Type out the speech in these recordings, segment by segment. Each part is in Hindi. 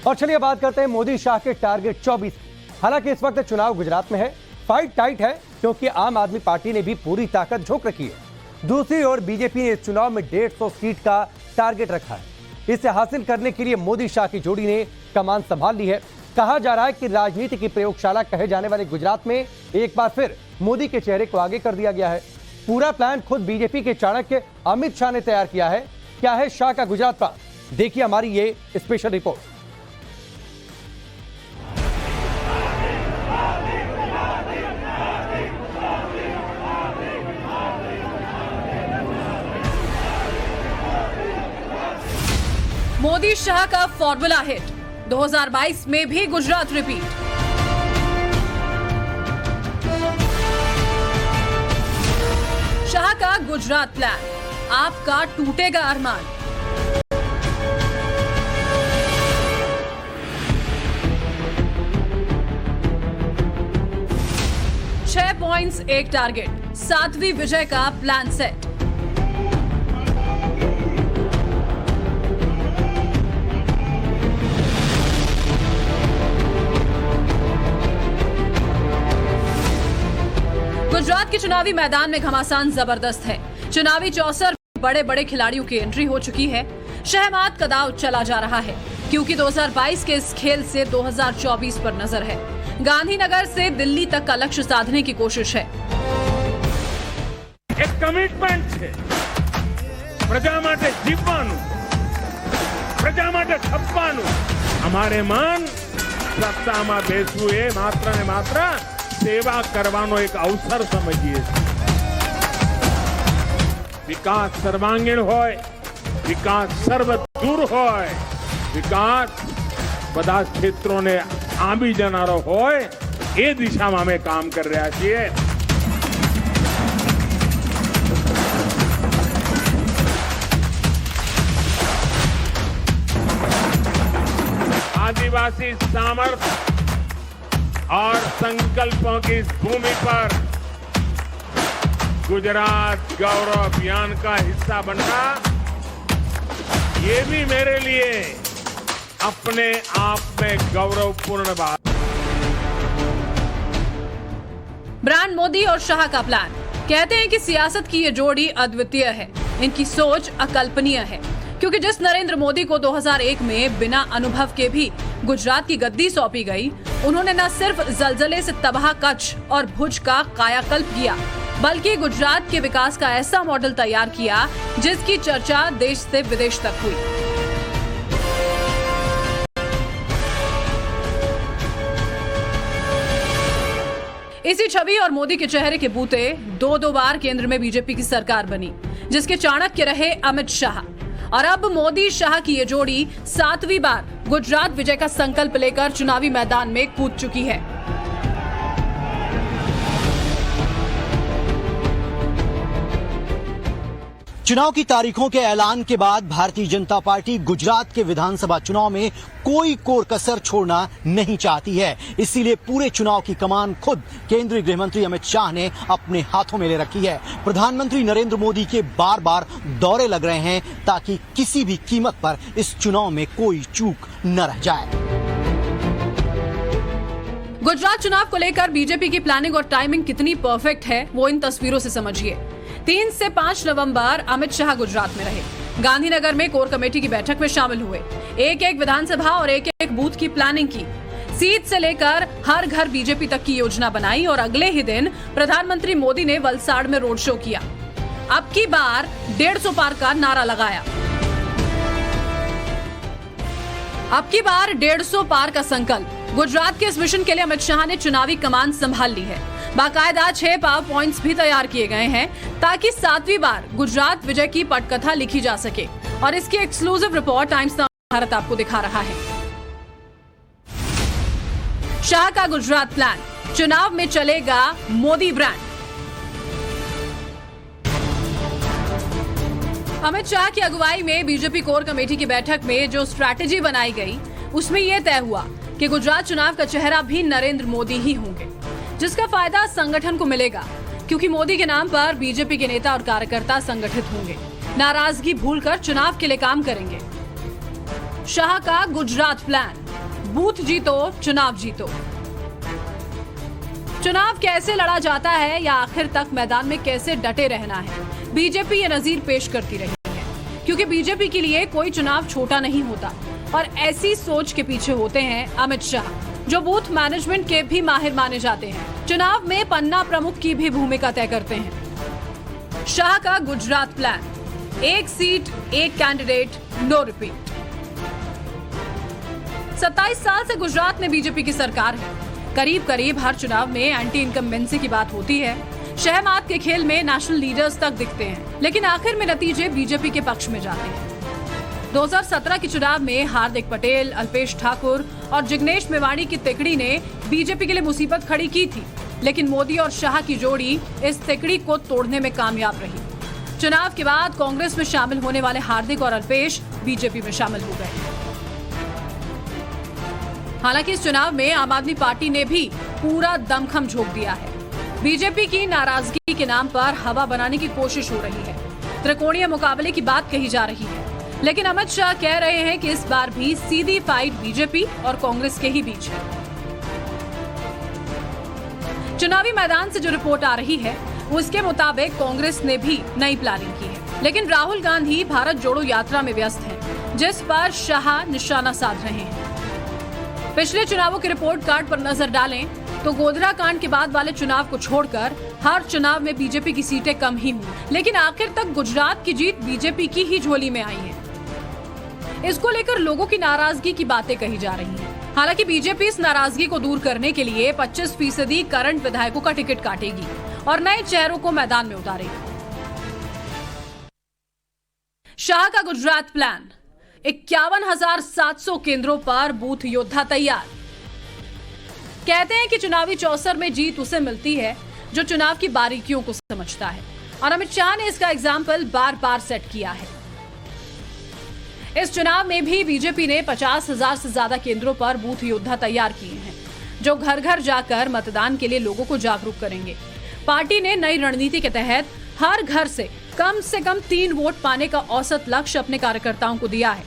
और चलिए बात करते हैं मोदी शाह के टारगेट 24। हालांकि इस वक्त चुनाव गुजरात में है, फाइट टाइट है क्योंकि आम आदमी पार्टी ने भी पूरी ताकत झोंक रखी है। दूसरी ओर बीजेपी ने इस चुनाव में 150 सीट का टारगेट रखा है। इसे हासिल करने के लिए मोदी शाह की जोड़ी ने कमान संभाल ली है। कहा जा रहा है कि राजनीति की प्रयोगशाला कहे जाने वाले गुजरात में एक बार फिर मोदी के चेहरे को आगे कर दिया गया है। पूरा प्लान खुद बीजेपी के चाणक्य अमित शाह ने तैयार किया है। क्या है शाह का गुजरात प्लान, देखिए हमारी ये स्पेशल रिपोर्ट। मोदी शाह का फॉर्मूला हिट, 2022 में भी गुजरात रिपीट। शाह का गुजरात प्लान, आपका टूटेगा अरमान। छह पॉइंट्स, एक टारगेट, 7वीं विजय का प्लान सेट। गुजरात के चुनावी मैदान में घमासान जबरदस्त है। चुनावी चौसर बड़े बड़े खिलाड़ियों की एंट्री हो चुकी है। शहमाद का दाव चला जा रहा है क्योंकि 2022 के इस खेल से 2024 पर नजर है। गांधीनगर से दिल्ली तक का लक्ष्य साधने की कोशिश है। एक कमिटमेंट है, प्रजा माटे जीवવાનું, प्रजा माटे छपવાનું। हमारे मन सत्ताમાં બેસવું એ માત્ર ને માત્ર सेवा करवानो एक अवसर समझिए। विकास सर्वांगीण होय, विकास सर्वदूर होय, विकास बधा क्षेत्रों ने आंबी जनारो होय, ए दिशा में हमें काम कर रहा छीए। आदिवासी सामर्थ्य और संकल्पों की इस भूमि पर गुजरात गौरव अभियान का हिस्सा बनना, ये भी मेरे लिए अपने आप में गौरवपूर्ण बात। ब्रांड मोदी और शाह का प्लान, कहते हैं कि सियासत की ये जोड़ी अद्वितीय है। इनकी सोच अकल्पनीय है क्योंकि जिस नरेंद्र मोदी को 2001 में बिना अनुभव के भी गुजरात की गद्दी सौंपी गई, उन्होंने न सिर्फ जलजले से तबाह कच्छ और भुज का कायाकल्प किया, बल्कि गुजरात के विकास का ऐसा मॉडल तैयार किया जिसकी चर्चा देश से विदेश तक हुई। इसी छवि और मोदी के चेहरे के बूते दो बार केंद्र में बीजेपी की सरकार बनी, जिसके चाणक्य रहे अमित शाह। और अब मोदी शाह की ये जोड़ी 7वीं बार गुजरात विजय का संकल्प लेकर चुनावी मैदान में कूद चुकी है। चुनाव की तारीखों के ऐलान के बाद भारतीय जनता पार्टी गुजरात के विधानसभा चुनाव में कोई कोर कसर छोड़ना नहीं चाहती है। इसीलिए पूरे चुनाव की कमान खुद केंद्रीय गृह मंत्री अमित शाह ने अपने हाथों में ले रखी है। प्रधानमंत्री नरेंद्र मोदी के बार बार दौरे लग रहे हैं ताकि किसी भी कीमत पर इस चुनाव में कोई चूक न रह जाए। गुजरात चुनाव को लेकर बीजेपी की प्लानिंग और टाइमिंग कितनी परफेक्ट है, वो इन तस्वीरों से समझिए। 3 से 5 नवंबर अमित शाह गुजरात में रहे। गांधीनगर में कोर कमेटी की बैठक में शामिल हुए। एक विधानसभा और एक बूथ की प्लानिंग की। सीट से लेकर हर घर बीजेपी तक की योजना बनाई और अगले ही दिन प्रधानमंत्री मोदी ने वलसाड़ में रोड शो किया। अब की बार 150 पार का नारा लगाया। अब की बार 150 पार का संकल्प। गुजरात के इस मिशन के लिए अमित शाह ने चुनावी कमान संभाल ली है। बाकायदा 6 पावर पॉइंट्स भी तैयार किए गए हैं ताकि 7वीं बार गुजरात विजय की पटकथा लिखी जा सके। और इसकी exclusive report times now Bharat आपको दिखा रहा है। शाह का गुजरात प्लान, चुनाव में चलेगा मोदी ब्रांड। अमित शाह की अगुवाई में बीजेपी कोर कमेटी की बैठक में जो स्ट्रैटेजी बनाई गई, उसमें यह तय हुआ कि गुजरात चुनाव का चेहरा भी नरेंद्र मोदी ही होंगे, जिसका फायदा संगठन को मिलेगा क्योंकि मोदी के नाम पर बीजेपी के नेता और कार्यकर्ता संगठित होंगे, नाराजगी भूलकर चुनाव के लिए काम करेंगे। शाह का गुजरात प्लान, बूथ जीतो, चुनाव जीतो। चुनाव कैसे लड़ा जाता है या आखिर तक मैदान में कैसे डटे रहना है, बीजेपी ये नजीर पेश करती रही है। क्योंकि बीजेपी के लिए कोई चुनाव छोटा नहीं होता और ऐसी सोच के पीछे होते हैं अमित शाह, जो बूथ मैनेजमेंट के भी माहिर माने जाते हैं। चुनाव में पन्ना प्रमुख की भी भूमिका तय करते हैं। शाह का Gujarat plan, 1 seat 1 candidate, no repeat. 27 साल से गुजरात में बीजेपी की सरकार है। करीब करीब हर चुनाव में एंटी इनकम्बेंसी की बात होती है। शहमात के खेल में नेशनल लीडर्स तक दिखते हैं, लेकिन आखिर में नतीजे बीजेपी के पक्ष में जाते हैं। 2017 के चुनाव में हार्दिक पटेल, अल्पेश ठाकुर और जिग्नेश मेवाणी की तिकड़ी ने बीजेपी के लिए मुसीबत खड़ी की थी, लेकिन मोदी और शाह की जोड़ी इस तिकड़ी को तोड़ने में कामयाब रही। चुनाव के बाद कांग्रेस में शामिल होने वाले हार्दिक और अल्पेश बीजेपी में शामिल हो गए। हालांकि इस चुनाव में आम आदमी पार्टी ने भी पूरा दमखम झोंक दिया है। बीजेपी की नाराजगी के नाम पर हवा बनाने की कोशिश हो रही है। त्रिकोणीय मुकाबले की बात कही जा रही है, लेकिन अमित शाह कह रहे हैं कि इस बार भी सीधी फाइट बीजेपी और कांग्रेस के ही बीच है। चुनावी मैदान से जो रिपोर्ट आ रही है उसके मुताबिक कांग्रेस ने भी नई प्लानिंग की है, लेकिन राहुल गांधी भारत जोड़ो यात्रा में व्यस्त हैं, जिस पर शाह निशाना साध रहे हैं। पिछले चुनावों के रिपोर्ट कार्ड पर नजर डालें तो गोधरा कांड के बाद वाले चुनाव को छोड़कर हर चुनाव में बीजेपी की सीटें कम ही हुई, लेकिन आखिर तक गुजरात की जीत बीजेपी की ही झोली में आई है। इसको लेकर लोगों की नाराजगी की बातें कही जा रही हैं। हालांकि बीजेपी इस नाराजगी को दूर करने के लिए 25% करंट विधायकों का टिकट काटेगी और नए चेहरों को मैदान में उतारेगी। शाह का गुजरात प्लान, 51,700 केंद्रों पर बूथ योद्धा तैयार। कहते हैं कि चुनावी चौसर में जीत उसे मिलती है जो चुनाव की बारीकियों को समझता है, और अमित शाह ने इसका एग्जाम्पल बार बार सेट किया है। इस चुनाव में भी बीजेपी ने 50,000 से ज्यादा केंद्रों पर बूथ योद्धा तैयार किए हैं, जो घर घर जाकर मतदान के लिए लोगों को जागरूक करेंगे। पार्टी ने नई रणनीति के तहत हर घर से कम 3 वोट पाने का औसत लक्ष्य अपने कार्यकर्ताओं को दिया है।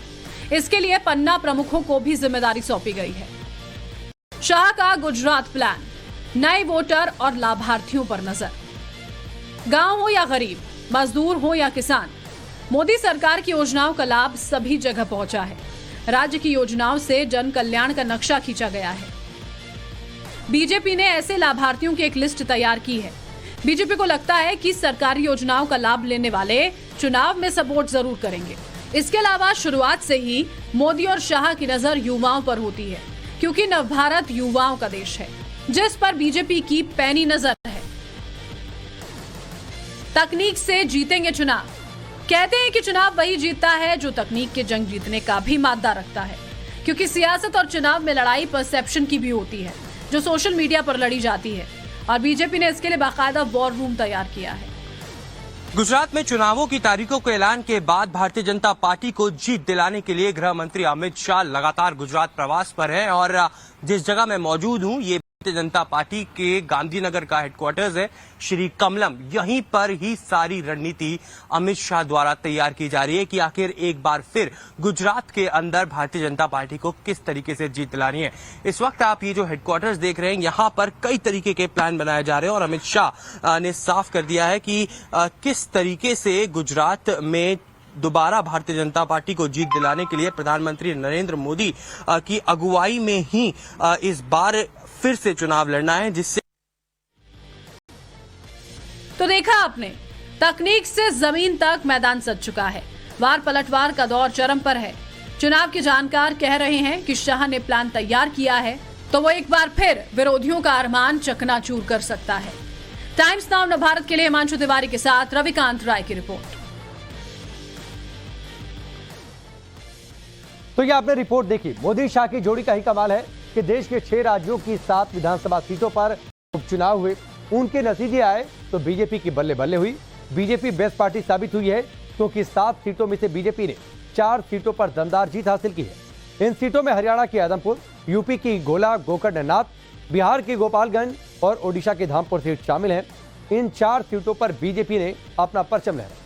इसके लिए पन्ना प्रमुखों को भी जिम्मेदारी सौंपी गई है। शाह का गुजरात प्लान, नए वोटर और लाभार्थियों पर नजर। गांव हो या गरीब, मजदूर हो या किसान, मोदी सरकार की योजनाओं का लाभ सभी जगह पहुंचा है। राज्य की योजनाओं से जन कल्याण का नक्शा खींचा गया है। बीजेपी ने ऐसे लाभार्थियों की एक लिस्ट तैयार की है। बीजेपी को लगता है कि सरकारी योजनाओं का लाभ लेने वाले चुनाव में सपोर्ट जरूर करेंगे। इसके अलावा शुरुआत से ही मोदी और शाह की नजर युवाओं पर होती है, क्योंकि नवभारत युवाओं का देश है, जिस पर बीजेपी की पैनी नजर है। तकनीक से जीतेंगे चुनाव। कहते हैं कि चुनाव वही जीतता है जो तकनीक के जंग जीतने का भी मादा रखता है, क्योंकि सियासत और चुनाव में लड़ाई परसेप्शन की भी होती है, जो सोशल मीडिया पर लड़ी जाती है, और बीजेपी ने इसके लिए बाकायदा वॉर रूम तैयार किया है। गुजरात में चुनावों की तारीखों के ऐलान के बाद भारतीय जनता पार्टी को जीत दिलाने के लिए गृह मंत्री अमित शाह लगातार गुजरात प्रवास पर हैं, और जिस जगह मैं मौजूद हूं ये भारतीय जनता पार्टी के गांधीनगर का हेडक्वार्टर्स है, श्री कमलम। यहीं पर ही सारी रणनीति अमित शाह द्वारा तैयार की जा रही है कि आखिर एक बार फिर गुजरात के अंदर भारतीय जनता पार्टी को किस तरीके से जीत दिलानी है। इस वक्त आप ये जो हेडक्वार्टर्स देख रहे हैं, यहाँ पर कई तरीके के प्लान बनाए जा रहे हैं, और अमित शाह ने साफ कर दिया है कि किस तरीके से गुजरात में दोबारा भारतीय जनता पार्टी को जीत दिलाने के लिए प्रधानमंत्री नरेंद्र मोदी की अगुवाई में ही इस बार फिर से चुनाव लड़ना है, जिससे तो देखा आपने, तकनीक से जमीन तक मैदान सज चुका है। वार पलटवार का दौर चरम पर है। चुनाव के जानकार कह रहे हैं कि शाह ने प्लान तैयार किया है तो वो एक बार फिर विरोधियों का अरमान चकनाचूर कर सकता है। टाइम्स नाउ नवभारत के लिए हिमांशु तिवारी के साथ रविकांत राय की रिपोर्ट। तो ये आपने रिपोर्ट देखी। मोदी शाह की जोड़ी का ही कमाल है कि देश के 6 राज्यों की 7 विधानसभा सीटों पर उपचुनाव हुए, उनके नतीजे आए तो बीजेपी की बल्ले बल्ले हुई। बीजेपी बेस्ट पार्टी साबित हुई है, क्योंकि 7 सीटों में से बीजेपी ने 4 सीटों पर दमदार जीत हासिल की है। इन सीटों में हरियाणा की आदमपुर, यूपी की गोला गोकर्णनाथ, बिहार की गोपालगंज और ओडिशा की धामपुर सीट शामिल हैं। इन 4 सीटों पर बीजेपी ने अपना परचम लहराया।